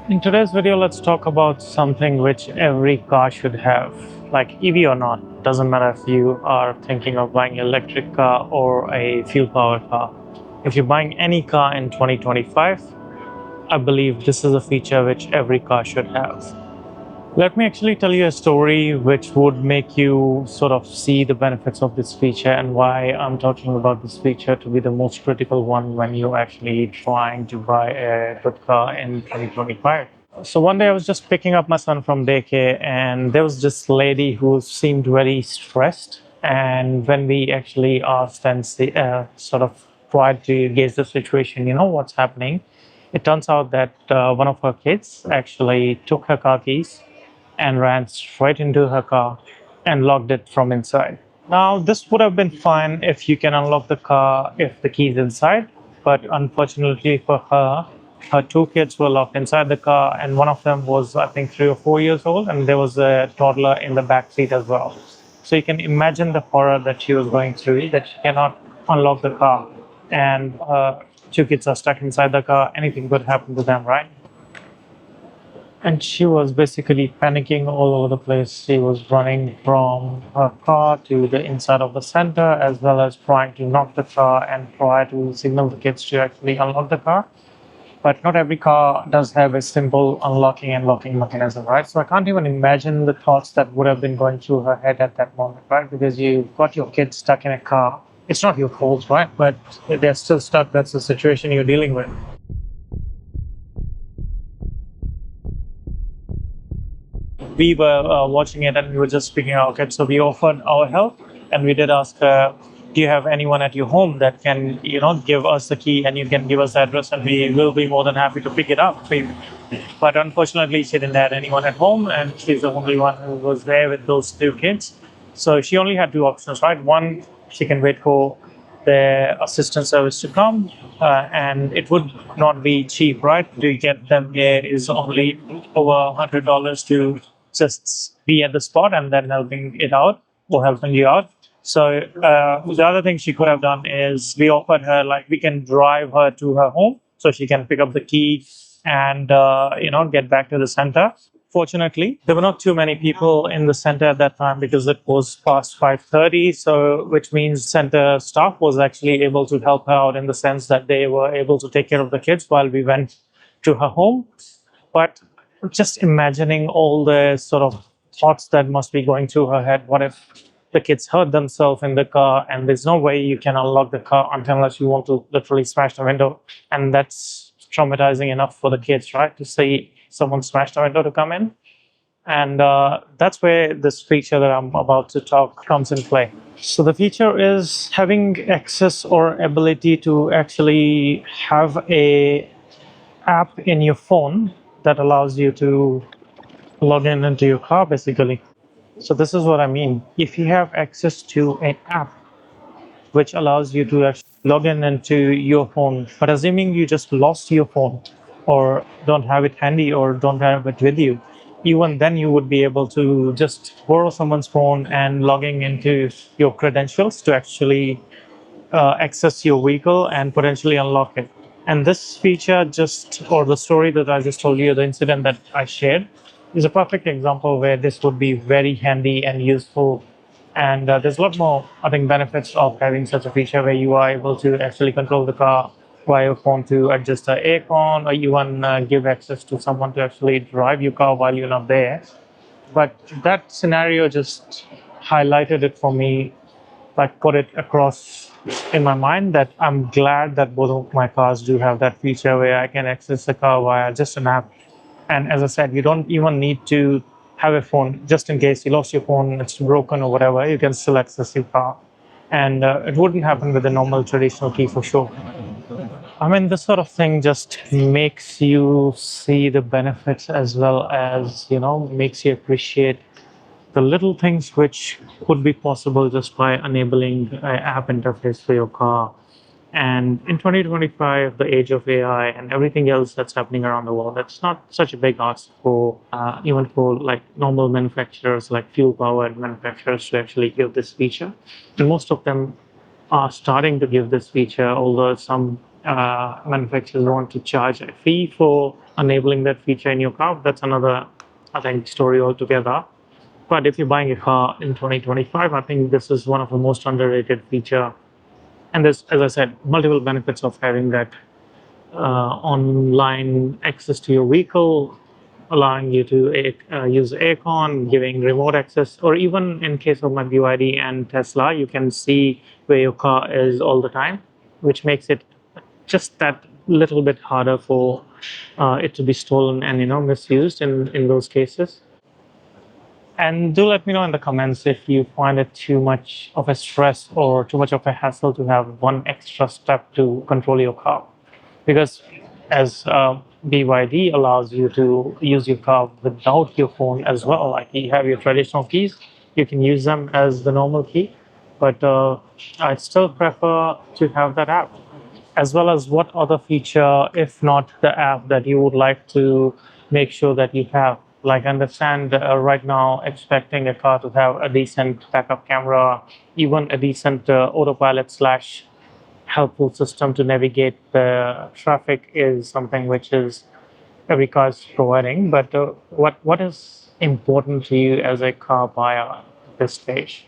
In today's video, let's talk about something which every car should have, like EV or not. Doesn't matter if you are thinking of buying an electric car or a fuel-powered car. If you're buying any car in 2025, I believe this is a feature which every car should have. Let me actually tell you a story which would make you sort of see the benefits of this feature and why I'm talking about this feature to be the most critical one when you're actually trying to buy a good car in 2025. So one day I was just picking up my son from daycare, and there was this lady who seemed very stressed. And when we actually asked and sort of tried to gauge the situation, what's happening, it turns out that one of her kids actually took her car keys and ran straight into her car and locked it from inside. Now, this would have been fine if you can unlock the car if the key is inside, but unfortunately for her, her two kids were locked inside the car, and one of them was, I think, 3 or 4 years old, and there was a toddler in the back seat as well. So you can imagine the horror that she was going through, that she cannot unlock the car, and two kids are stuck inside the car. Anything could happen to them, right? And she was basically panicking all over the place. She was running from her car to the inside of the center, as well as trying to knock the car and try to signal the kids to actually unlock the car. But not every car does have a simple unlocking and locking mechanism, right? So I can't even imagine the thoughts that would have been going through her head at that moment, right? Because you've got your kids stuck in a car. It's not your fault, right? But they're still stuck. That's the situation you're dealing with. We were watching it, and we were just speaking out. Okay, so we offered our help, and we did ask her, do you have anyone at your home that can, give us the key, and you can give us the address, and we will be more than happy to pick it up for you. But unfortunately, she didn't have anyone at home, and she's the only one who was there with those two kids. So she only had two options, right? One, she can wait for the assistance service to come, and it would not be cheap, right? To get them here is only over $100 to just be at the spot and then helping it out or helping you out. So the other thing she could have done is we offered her, like, we can drive her to her home so she can pick up the key and get back to the center. Fortunately, there were not too many people in the center at that time because it was past 5:30. So, which means center staff was actually able to help her out in the sense that they were able to take care of the kids while we went to her home. But just imagining all the sort of thoughts that must be going through her head. What if the kids hurt themselves in the car, and there's no way you can unlock the car unless you want to literally smash the window? And that's traumatizing enough for the kids, right? To see someone smash the window to come in. And that's where this feature that I'm about to talk comes in play. So the feature is having access or ability to actually have a app in your phone that allows you to log in into your car, basically. So this is what I mean. If you have access to an app which allows you to actually log in into your phone, but assuming you just lost your phone or don't have it handy or don't have it with you, even then you would be able to just borrow someone's phone and logging into your credentials to actually access your vehicle and potentially unlock it. And this feature or the story that I just told you, the incident that I shared, is a perfect example where this would be very handy and useful. And there's a lot more, I think, benefits of having such a feature where you are able to actually control the car via your phone to adjust the aircon, or even give access to someone to actually drive your car while you're not there. But that scenario just highlighted it for me, like put it across in my mind that I'm glad that both of my cars do have that feature where I can access the car via just an app. And as I said, you don't even need to have a phone. Just in case you lost your phone, it's broken or whatever, you can still access your car. And it wouldn't happen with a normal traditional key for sure. I mean, this sort of thing just makes you see the benefits as well as, makes you appreciate the little things which could be possible just by enabling an app interface for your car. And in 2025, the age of AI and everything else that's happening around the world, that's not such a big ask for even for like normal manufacturers, like fuel-powered manufacturers, to actually give this feature. And most of them are starting to give this feature, although some manufacturers want to charge a fee for enabling that feature in your car. That's another, I think, story altogether. But if you're buying a car in 2025, I think this is one of the most underrated feature. And there's, as I said, multiple benefits of having that online access to your vehicle, allowing you to use aircon, giving remote access, or even in case of my BYD and Tesla, you can see where your car is all the time, which makes it just that little bit harder for it to be stolen and misused in those cases. And do let me know in the comments if you find it too much of a stress or too much of a hassle to have one extra step to control your car. Because as BYD allows you to use your car without your phone as well, like you have your traditional keys, you can use them as the normal key. But I still prefer to have that app, as well as what other feature, if not the app, that you would like to make sure that you have. Like, understand right now, expecting a car to have a decent backup camera, even a decent autopilot slash helpful system to navigate the traffic is something which is every car is providing. But what is important to you as a car buyer at this stage?